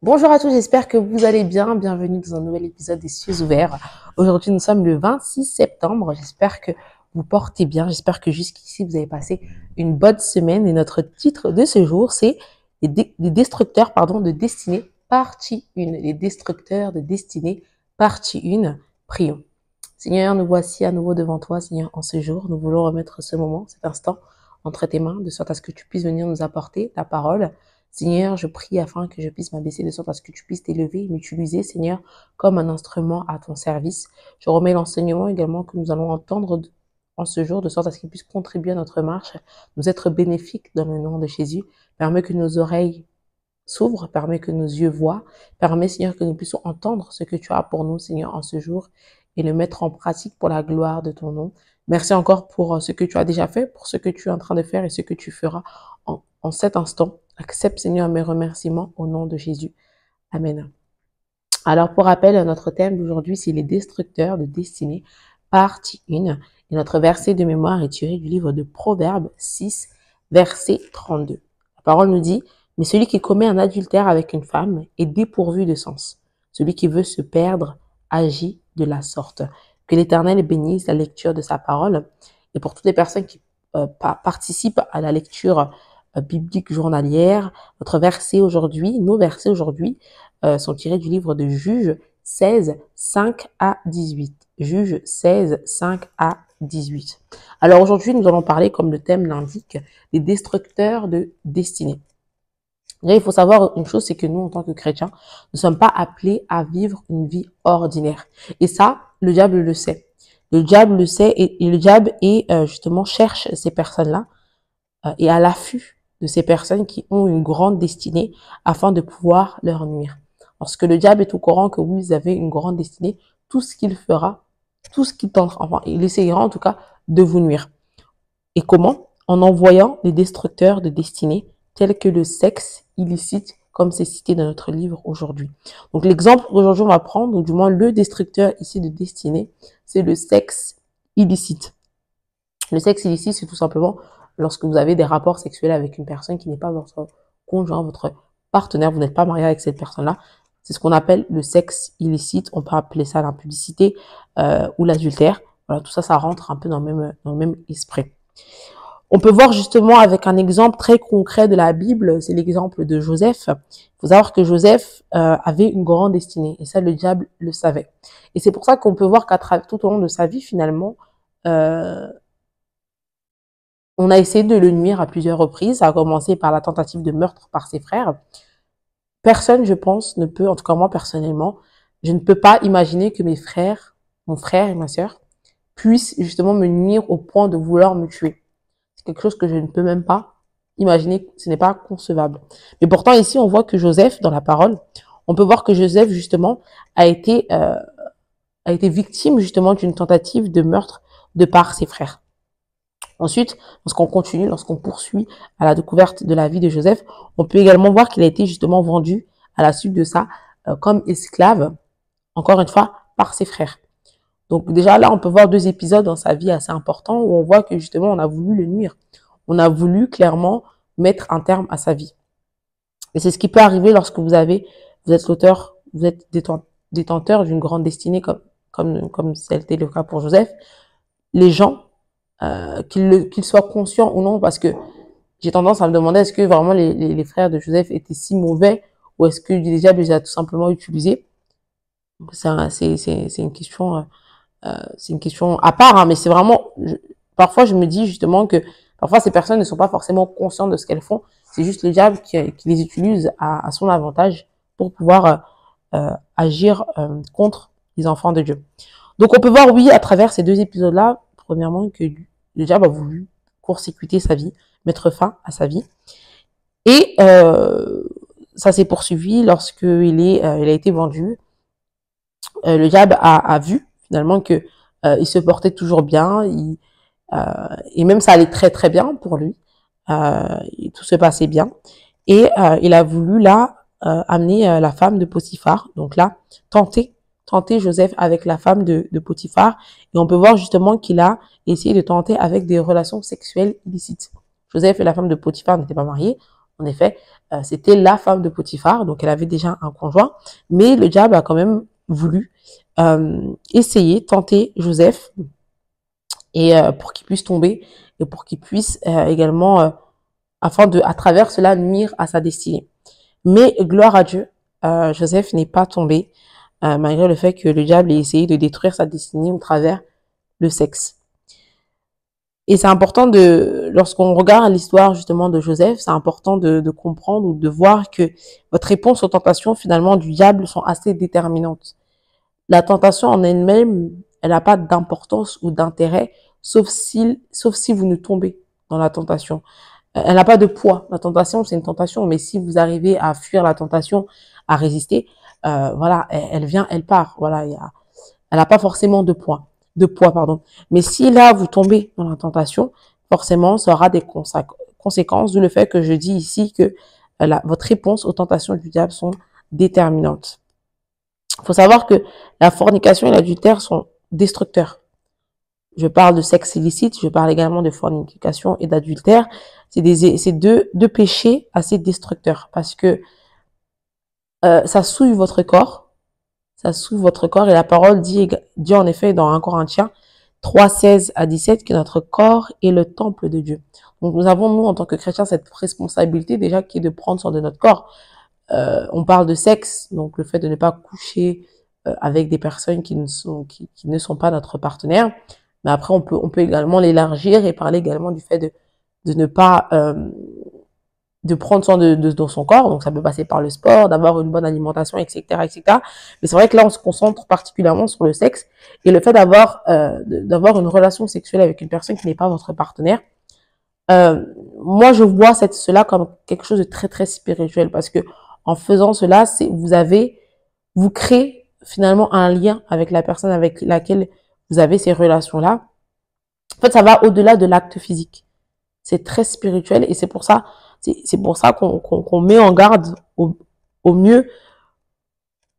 Bonjour à tous, j'espère que vous allez bien. Bienvenue dans un nouvel épisode des Cieux ouverts. Aujourd'hui, nous sommes le 26 septembre. J'espère que vous portez bien. J'espère que jusqu'ici, vous avez passé une bonne semaine. Et notre titre de ce jour, c'est les destructeurs de destinée, partie 1. Les destructeurs de destinée, partie 1. Prions. Seigneur, nous voici à nouveau devant toi, Seigneur, en ce jour. Nous voulons remettre ce moment, cet instant, entre tes mains, de sorte à ce que tu puisses venir nous apporter ta parole. Seigneur, je prie afin que je puisse m'abaisser de sorte à ce que tu puisses t'élever et m'utiliser, Seigneur, comme un instrument à ton service. Je remets l'enseignement également que nous allons entendre en ce jour, de sorte à ce qu'il puisse contribuer à notre marche, nous être bénéfiques dans le nom de Jésus. Permets que nos oreilles s'ouvrent, permets que nos yeux voient, permets, Seigneur, que nous puissions entendre ce que tu as pour nous, Seigneur, en ce jour et le mettre en pratique pour la gloire de ton nom. Merci encore pour ce que tu as déjà fait, pour ce que tu es en train de faire et ce que tu feras en cet instant. Accepte, Seigneur, mes remerciements au nom de Jésus. Amen. Alors, pour rappel, notre thème d'aujourd'hui, c'est les destructeurs de destinée, partie 1. Et notre verset de mémoire est tiré du livre de Proverbes 6, verset 32. La parole nous dit, « Mais celui qui commet un adultère avec une femme est dépourvu de sens. Celui qui veut se perdre agit de la sorte. » Que l'Éternel bénisse la lecture de sa parole. Et pour toutes les personnes qui participent à la lecture biblique journalière, nos versets aujourd'hui sont tirés du livre de Juges 16, 5 à 18. Juges 16, 5 à 18. Alors aujourd'hui, nous allons parler, comme le thème l'indique, des destructeurs de destinée. Là, il faut savoir une chose, c'est que nous, en tant que chrétiens, ne sommes pas appelés à vivre une vie ordinaire. Et ça, le diable le sait. Le diable le sait et le diable justement cherche ces personnes-là et à l'affût de ces personnes qui ont une grande destinée afin de pouvoir leur nuire. Lorsque le diable est au courant que vous avez une grande destinée, tout ce qu'il fera, tout ce qu'il tentera, enfin, il essayera en tout cas de vous nuire. Et comment? En envoyant les destructeurs de destinée tels que le sexe illicite, comme c'est cité dans notre livre aujourd'hui. Donc l'exemple qu'aujourd'hui on va prendre, ou du moins le destructeur ici de destinée, c'est le sexe illicite. Le sexe illicite, c'est tout simplement lorsque vous avez des rapports sexuels avec une personne qui n'est pas votre conjoint, votre partenaire, vous n'êtes pas marié avec cette personne-là. C'est ce qu'on appelle le sexe illicite. On peut appeler ça l'impudicité ou l'adultère. Voilà, tout ça, ça rentre un peu dans le même esprit. On peut voir justement avec un exemple très concret de la Bible, c'est l'exemple de Joseph. Il faut savoir que Joseph avait une grande destinée et ça, le diable le savait. Et c'est pour ça qu'on peut voir qu'à tout au long de sa vie, finalement, on a essayé de le nuire à plusieurs reprises. Ça a commencé par la tentative de meurtre par ses frères. Personne, je pense, ne peut, en tout cas moi personnellement, je ne peux pas imaginer que mon frère et ma sœur, puissent justement me nuire au point de vouloir me tuer. C'est quelque chose que je ne peux même pas imaginer, ce n'est pas concevable. Mais pourtant ici, on voit que Joseph, dans la parole, on peut voir que Joseph, justement, a été victime, justement, d'une tentative de meurtre de par ses frères. Ensuite, lorsqu'on poursuit à la découverte de la vie de Joseph, on peut également voir qu'il a été justement vendu à la suite de ça comme esclave, encore une fois, par ses frères. Donc déjà là, on peut voir 2 épisodes dans sa vie assez importants où on voit que justement, on a voulu le nuire. On a voulu clairement mettre un terme à sa vie. Et c'est ce qui peut arriver lorsque vous êtes l'auteur, vous êtes détenteur d'une grande destinée comme ça a été le cas pour Joseph. Les gens, qu'ils soient conscients ou non, parce que j'ai tendance à me demander est-ce que vraiment les frères de Joseph étaient si mauvais ou est-ce que le diable les a tout simplement utilisés. C'est une question à part, hein, mais c'est vraiment parfois je me dis justement que parfois ces personnes ne sont pas forcément conscientes de ce qu'elles font, c'est juste le diable qui les utilise à son avantage pour pouvoir agir contre les enfants de Dieu. Donc on peut voir, oui, à travers ces 2 épisodes-là, premièrement, que le diable a voulu court-circuiter sa vie, mettre fin à sa vie. Et ça s'est poursuivi lorsqu'il a été vendu. Le diable a vu finalement que il se portait toujours bien, et même ça allait très très bien pour lui. Et tout se passait bien. Et il a voulu là amener la femme de Potiphar, donc là tenter Joseph avec la femme de Potiphar. Et on peut voir justement qu'il a essayé de tenter avec des relations sexuelles illicites. Joseph et la femme de Potiphar n'étaient pas mariés. En effet, c'était la femme de Potiphar, donc elle avait déjà un conjoint, mais le diable a quand même voulu essayer, tenter Joseph, et pour qu'il puisse tomber, et pour qu'il puisse également, afin de, à travers cela, nuire à sa destinée. Mais gloire à Dieu, Joseph n'est pas tombé, malgré le fait que le diable ait essayé de détruire sa destinée au travers le sexe. Et c'est important lorsqu'on regarde l'histoire justement de Joseph, c'est important de comprendre ou de voir que votre réponse aux tentations finalement du diable sont assez déterminantes. La tentation en elle-même, elle n'a pas d'importance ou d'intérêt, sauf si vous ne tombez dans la tentation. Elle n'a pas de poids. La tentation, c'est une tentation, mais si vous arrivez à fuir la tentation, à résister, voilà, elle vient, elle part. Voilà, elle n'a pas forcément de poids, pardon. Mais si là, vous tombez dans la tentation, forcément, ça aura des conséquences, d'où le fait que je dis ici que votre réponse aux tentations du diable sont déterminantes. Il faut savoir que la fornication et l'adultère sont destructeurs. Je parle de sexe illicite, je parle également de fornication et d'adultère. C'est deux péchés assez destructeurs parce que ça souille votre corps. Ça souille votre corps et la parole dit en effet dans 1 Corinthiens 3, 16 à 17 que notre corps est le temple de Dieu. Donc nous avons, nous, en tant que chrétiens, cette responsabilité déjà qui est de prendre soin de notre corps. On parle de sexe, donc le fait de ne pas coucher avec des personnes qui ne sont pas notre partenaire. Mais après, on peut également l'élargir et parler également du fait de ne pas de prendre soin de son corps. Donc ça peut passer par le sport, d'avoir une bonne alimentation, etc., etc. Mais c'est vrai que là, on se concentre particulièrement sur le sexe et le fait d'avoir une relation sexuelle avec une personne qui n'est pas votre partenaire. Moi, je vois cela comme quelque chose de très très spirituel parce que en faisant cela, vous créez finalement un lien avec la personne avec laquelle vous avez ces relations-là. En fait, ça va au-delà de l'acte physique. C'est très spirituel et c'est pour ça qu'on met en garde au mieux.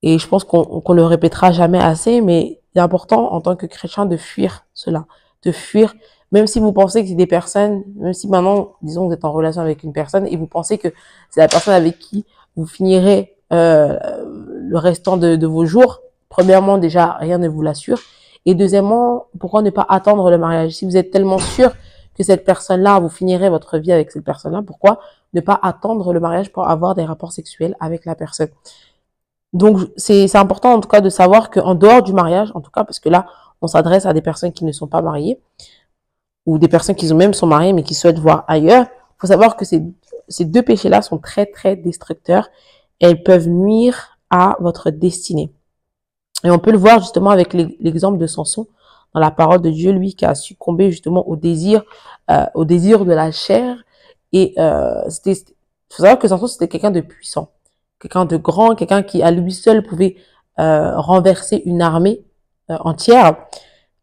Et je pense qu'on le répétera jamais assez, mais c'est important en tant que chrétien de fuir cela, de fuir. Même si vous pensez que c'est des personnes, même si maintenant, disons, vous êtes en relation avec une personne et vous pensez que c'est la personne avec qui vous finirez le restant de vos jours, premièrement, déjà, rien ne vous l'assure. Et deuxièmement, pourquoi ne pas attendre le mariage? Si vous êtes tellement sûr que cette personne-là, vous finirez votre vie avec cette personne-là, pourquoi ne pas attendre le mariage pour avoir des rapports sexuels avec la personne? Donc, c'est important en tout cas de savoir qu'en dehors du mariage, en tout cas, parce que là, on s'adresse à des personnes qui ne sont pas mariées, ou des personnes qui même sont mariées mais qui souhaitent voir ailleurs, il faut savoir que ces deux péchés-là sont très, très destructeurs et elles peuvent nuire à votre destinée. Et on peut le voir justement avec l'exemple de Samson dans la parole de Dieu, lui qui a succombé justement au désir de la chair. Et il faut savoir que Samson, c'était quelqu'un de puissant, quelqu'un de grand, quelqu'un qui à lui seul pouvait renverser une armée entière.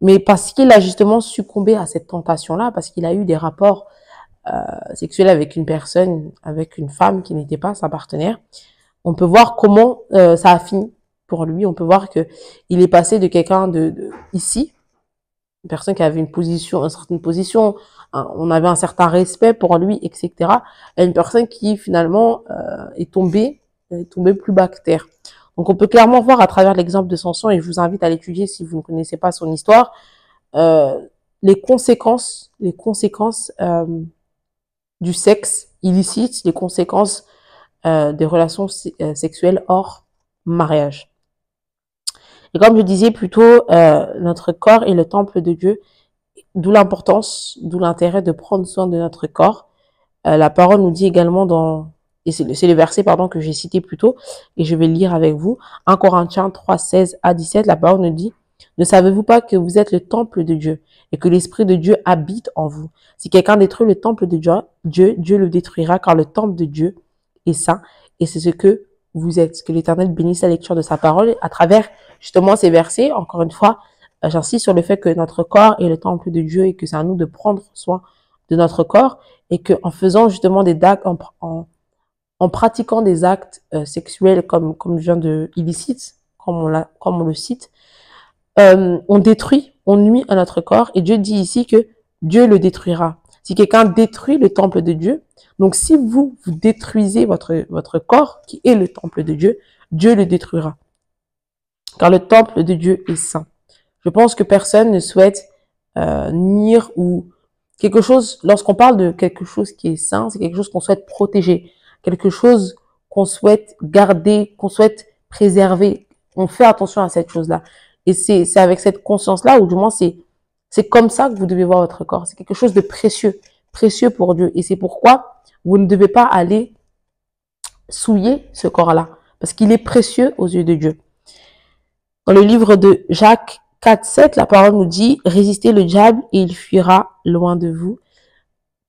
Mais parce qu'il a justement succombé à cette tentation-là, parce qu'il a eu des rapports sexuels avec une personne, avec une femme qui n'était pas sa partenaire, on peut voir comment ça a fini pour lui. On peut voir que il est passé de quelqu'un ici, une personne qui avait une certaine position, on avait un certain respect pour lui, etc., à une personne qui finalement est tombée plus bas que terre. Donc on peut clairement voir à travers l'exemple de Samson, et je vous invite à l'étudier si vous ne connaissez pas son histoire, les conséquences du sexe illicite, les conséquences des relations sexuelles hors mariage. Et comme je disais plus tôt, notre corps est le temple de Dieu, d'où l'importance, d'où l'intérêt de prendre soin de notre corps. La parole nous dit également et c'est le verset que j'ai cité plus tôt, et je vais le lire avec vous, 1 Corinthiens 3, 16 à 17, la parole nous dit: ne savez-vous pas que vous êtes le temple de Dieu et que l'Esprit de Dieu habite en vous? Si quelqu'un détruit le temple de Dieu le détruira, car le temple de Dieu est saint, et c'est ce que vous êtes. Que l'Éternel bénisse la lecture de sa parole à travers justement ces versets. Encore une fois, j'insiste sur le fait que notre corps est le temple de Dieu et que c'est à nous de prendre soin de notre corps, et que en faisant justement des actes, en pratiquant des actes sexuels comme je viens de illicite, comme on le cite, on détruit, on nuit à notre corps, et Dieu dit ici que Dieu le détruira. si quelqu'un détruit le temple de Dieu, donc si vous détruisez votre corps, qui est le temple de Dieu, Dieu le détruira. Car le temple de Dieu est saint. Je pense que personne ne souhaite nuire ou quelque chose, lorsqu'on parle de quelque chose qui est saint, c'est quelque chose qu'on souhaite protéger, quelque chose qu'on souhaite garder, qu'on souhaite préserver. On fait attention à cette chose-là. Et c'est avec cette conscience-là, ou du moins c'est comme ça que vous devez voir votre corps. C'est quelque chose de précieux, précieux pour Dieu. Et c'est pourquoi vous ne devez pas aller souiller ce corps-là, parce qu'il est précieux aux yeux de Dieu. Dans le livre de Jacques 4:7, la parole nous dit « Résistez le diable et il fuira loin de vous ».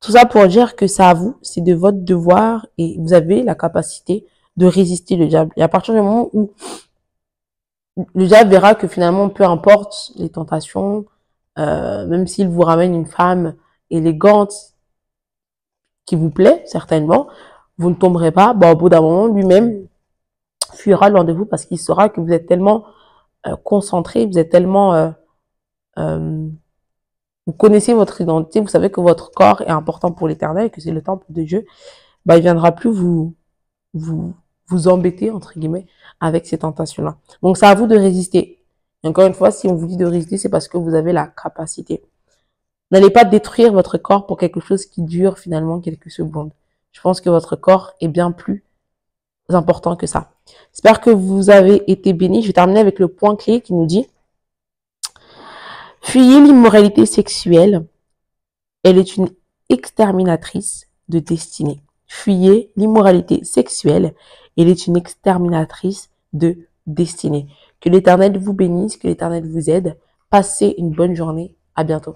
Tout ça pour dire que c'est à vous, c'est de votre devoir et vous avez la capacité de résister le diable. Et à partir du moment où le diable verra que finalement, peu importe les tentations, même s'il vous ramène une femme élégante qui vous plaît, certainement, vous ne tomberez pas. Bon, au bout d'un moment, lui-même fuira loin de vous parce qu'il saura que vous êtes tellement concentré, vous êtes tellement... vous connaissez votre identité, vous savez que votre corps est important pour l'éternel, que c'est le temple de Dieu, bah, il viendra plus vous embêter, entre guillemets, avec ces tentations-là. Donc, c'est à vous de résister. Et encore une fois, si on vous dit de résister, c'est parce que vous avez la capacité. N'allez pas détruire votre corps pour quelque chose qui dure finalement quelques secondes. Je pense que votre corps est bien plus important que ça. J'espère que vous avez été bénis. Je vais terminer avec le point clé qui nous dit « Fuyez l'immoralité sexuelle. Elle est une exterminatrice de destinée. » Fuyez l'immoralité sexuelle. Elle est une exterminatrice de destinée. Que l'Éternel vous bénisse, que l'Éternel vous aide. Passez une bonne journée. À bientôt.